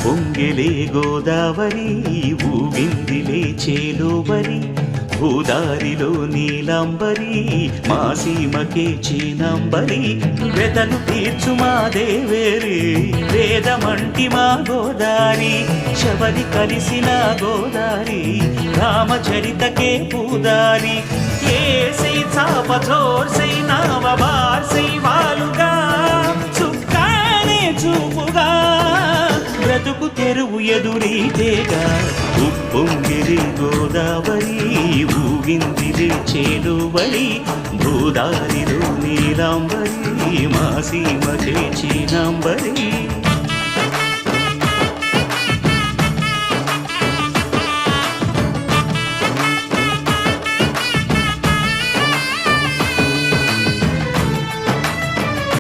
పొంగిలే గోదావరి ఊగిందిలే చేలోబరి భూదారిలో నీలాంబరి మా సీమకే చీనాంబరి వెతలు తీర్చు మా దేవేరి వేదమంటి మా గోదారి శబరి కలిసిన గోదారి రామచరితకే పూదారి ఏసై చాప చోర్సై నావ బార్సై వాలుగా చుక్కానే చూపుగా బ్రతుకు తెరువు ఎదురీతేగా ఉప్పొంగిరి గోదావరి ఊగిందిరి చేలువరి భూదారిలో నీలాంబరి మా సీమకే చీనాంబరి